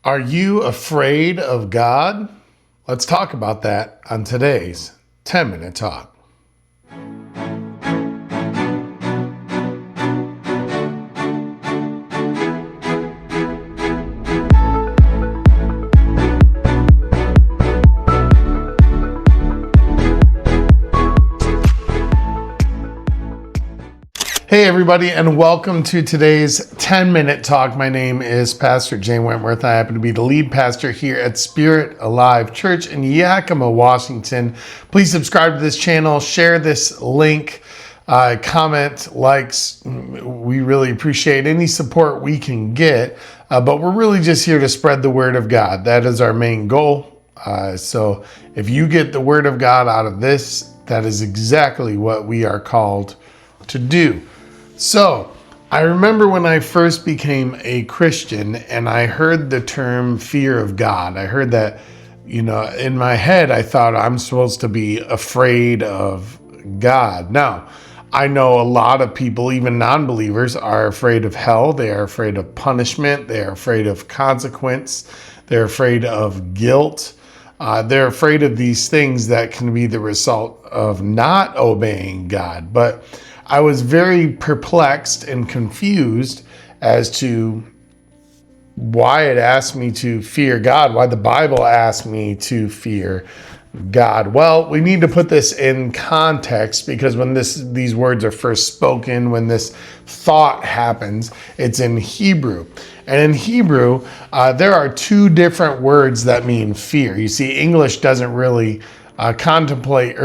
Are you afraid of God? Let's talk about that on today's 10-Minute Talk. Hey everybody, and welcome to today's 10-Minute Talk. My name is Pastor Jay Wentworth. I happen to be the lead pastor here at Spirit Alive Church in Yakima, Washington. Please subscribe to this channel, share this link, comment, likes. We really appreciate any support we can get, but we're really just here to spread the word of God. That is our main goal. So if you get the word of God out of this, that is exactly what we are called to do. So, I remember when I first became a Christian and I heard the term fear of God. I heard that, in my head, I thought I'm supposed to be afraid of God. Now, I know a lot of people, even non-believers, are afraid of hell. They are afraid of punishment. They are afraid of consequence. They're afraid of guilt. They're afraid of these things that can be the result of not obeying God. But I was very perplexed and confused as to why it asked me to fear God, why the Bible asked me to fear God. Well, we need to put this in context because when these words are first spoken, when this thought happens, it's in Hebrew. And in Hebrew, there are two different words that mean fear. You see, English doesn't really contemplate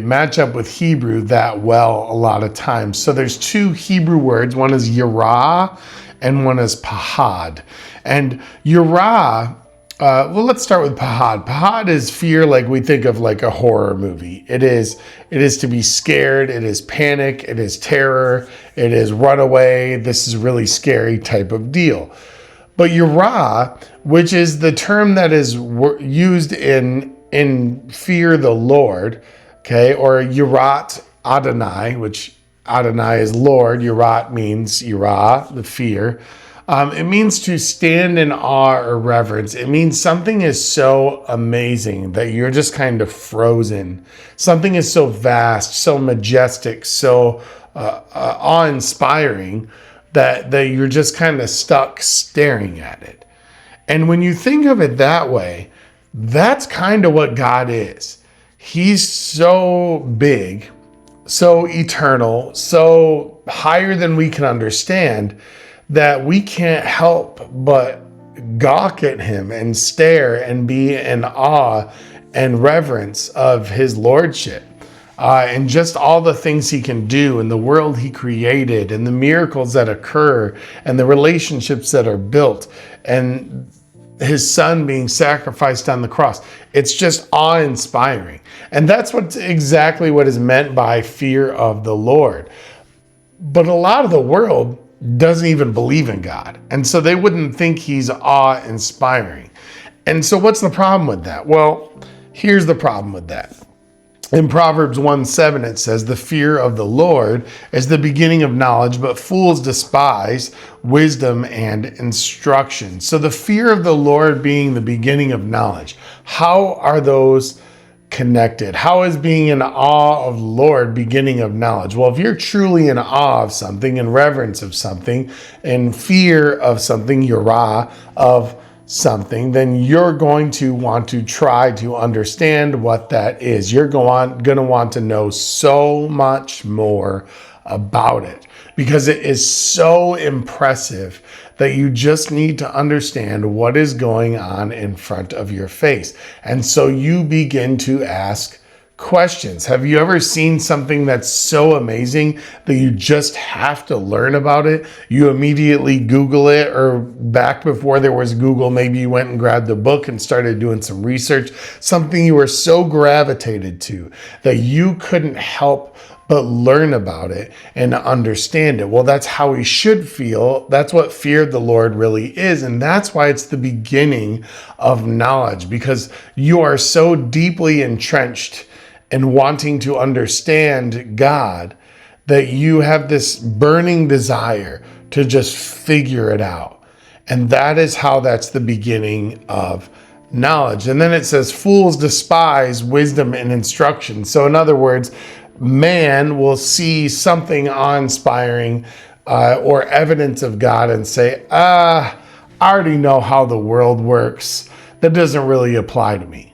match up with Hebrew that well a lot of times. So there's two Hebrew words. One is yirah and one is pahad. And yirah, let's start with pahad. Pahad is fear like we think of like a horror movie. It is to be scared. It is panic. It is terror. It is run away. This is really scary type of deal. But yirah, which is the term that is used in fear the Lord, okay, or Yirat Adonai, which Adonai is Lord. Yirat means Yirah, the fear. It means to stand in awe or reverence. It means something is so amazing that you're just kind of frozen. Something is so vast, so majestic, so awe-inspiring that you're just kind of stuck staring at it. And when you think of it that way, that's kind of what God is. He's so big, so eternal, so higher than we can understand that we can't help but gawk at him and stare and be in awe and reverence of his lordship. And just all the things he can do and the world he created and the miracles that occur and the relationships that are built and his son being sacrificed on the cross. It's just awe-inspiring. And that's exactly what is meant by fear of the Lord. But a lot of the world doesn't even believe in God. And so they wouldn't think he's awe-inspiring. And so what's the problem with that? Well, here's the problem with that. In Proverbs 1:7, it says, "The fear of the Lord is the beginning of knowledge, but fools despise wisdom and instruction." So the fear of the Lord being the beginning of knowledge. How are those connected? How is being in awe of the Lord beginning of knowledge? Well, if you're truly in awe of something, in reverence of something, in fear of something, yirah of something, then you're going to want to try to understand what that is. You're going to want to know so much more about it because it is so impressive that you just need to understand what is going on in front of your face. And so you begin to ask questions. Have you ever seen something that's so amazing that you just have to learn about it? You immediately Google it, or back before there was Google, maybe you went and grabbed a book and started doing some research, something you were so gravitated to that you couldn't help but learn about it and understand it. Well, that's how we should feel. That's what fear of the Lord really is. And that's why it's the beginning of knowledge, because you are so deeply entrenched and wanting to understand God that you have this burning desire to just figure it out. And that is how that's the beginning of knowledge. And then it says, fools despise wisdom and instruction. So in other words, man will see something awe-inspiring or evidence of God and say, I already know how the world works. That doesn't really apply to me.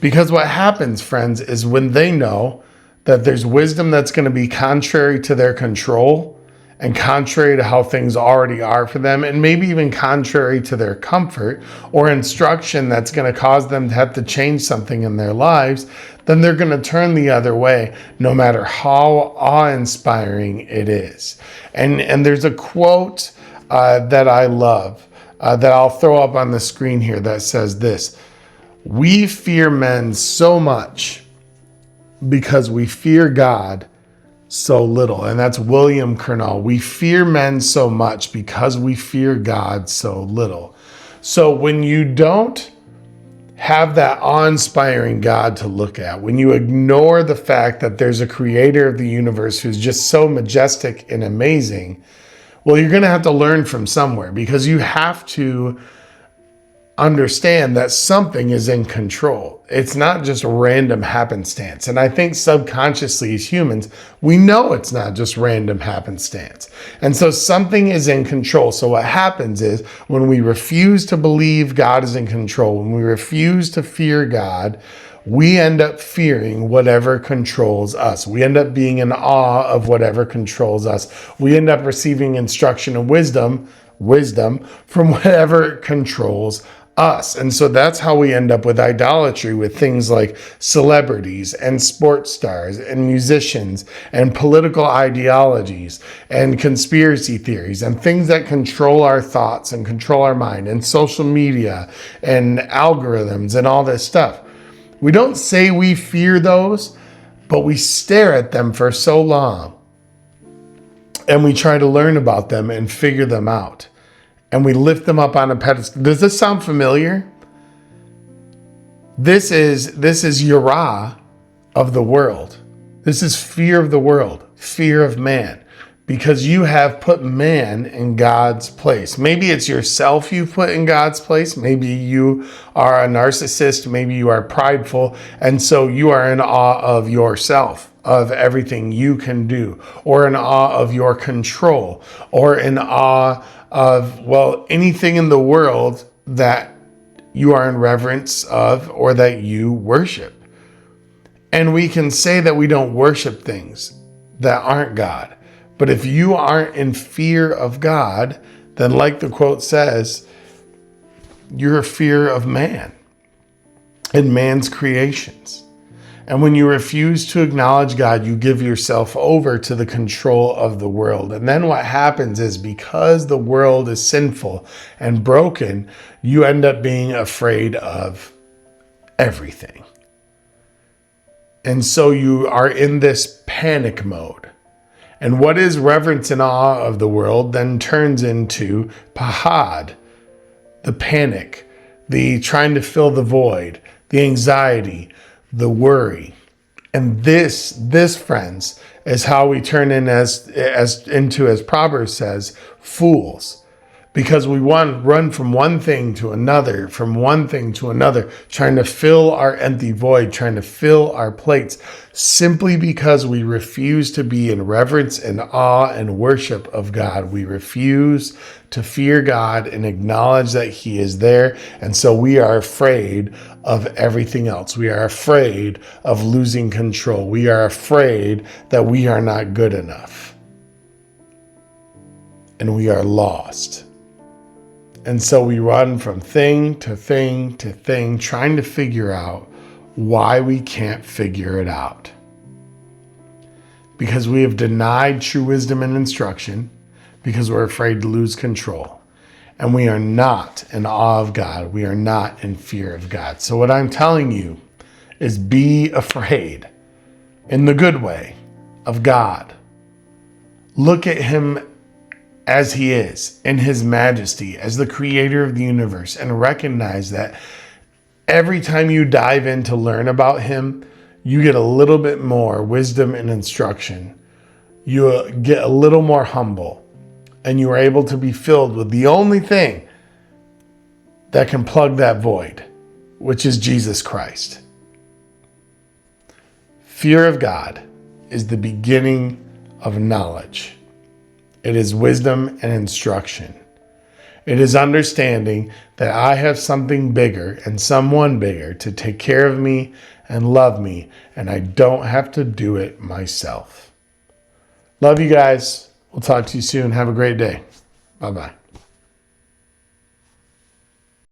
Because what happens, friends, is when they know that there's wisdom that's going to be contrary to their control and contrary to how things already are for them, and maybe even contrary to their comfort or instruction that's going to cause them to have to change something in their lives, then they're going to turn the other way, no matter how awe-inspiring it is. And there's a quote that I love that I'll throw up on the screen here that says this: "We fear men so much because we fear God so little." And that's William Kernall. We fear men so much because we fear God so little. So when you don't have that awe-inspiring God to look at, when you ignore the fact that there's a creator of the universe who's just so majestic and amazing, well, you're going to have to learn from somewhere, because you have to understand that something is in control. It's not just random happenstance. And I think subconsciously as humans, we know it's not just random happenstance. And so something is in control. So what happens is when we refuse to believe God is in control, when we refuse to fear God, we end up fearing whatever controls us. We end up being in awe of whatever controls us. We end up receiving instruction and wisdom from whatever controls us. And so that's how we end up with idolatry, with things like celebrities and sports stars and musicians and political ideologies and conspiracy theories and things that control our thoughts and control our mind, and social media and algorithms and all this stuff. We don't say we fear those, but we stare at them for so long and we try to learn about them and figure them out. And we lift them up on a pedestal. Does this sound familiar? This is yara of the world. This is fear of the world, fear of man, because you have put man in God's place. Maybe it's yourself you've put in God's place. Maybe you are a narcissist. Maybe you are prideful. And so you are in awe of yourself, of everything you can do, or in awe of your control, or in awe of, well, anything in the world that you are in reverence of or that you worship. And we can say that we don't worship things that aren't God. But if you aren't in fear of God, then like the quote says, you're a fear of man and man's creations. And when you refuse to acknowledge God, you give yourself over to the control of the world. And then what happens is, because the world is sinful and broken, you end up being afraid of everything. And so you are in this panic mode. And what is reverence and awe of the world then turns into pahad, the panic, the trying to fill the void, the anxiety, the worry. And this friends, is how we turn in as Proverbs says, fools. Because we run from one thing to another, trying to fill our empty void, trying to fill our plates, simply because we refuse to be in reverence and awe and worship of God. We refuse to fear God and acknowledge that He is there. And so we are afraid of everything else. We are afraid of losing control. We are afraid that we are not good enough. And we are lost. And so we run from thing to thing to thing, trying to figure out why we can't figure it out. Because we have denied true wisdom and instruction, because we're afraid to lose control. And we are not in awe of God. We are not in fear of God. So what I'm telling you is, be afraid, in the good way, of God. Look at Him as He is, in His majesty, as the creator of the universe, and recognize that every time you dive in to learn about Him, you get a little bit more wisdom and instruction. You get a little more humble, and you are able to be filled with the only thing that can plug that void, which is Jesus Christ. Fear of God is the beginning of knowledge. It is wisdom and instruction. It is understanding that I have something bigger and someone bigger to take care of me and love me, and I don't have to do it myself. Love you guys. We'll talk to you soon. Have a great day. Bye-bye.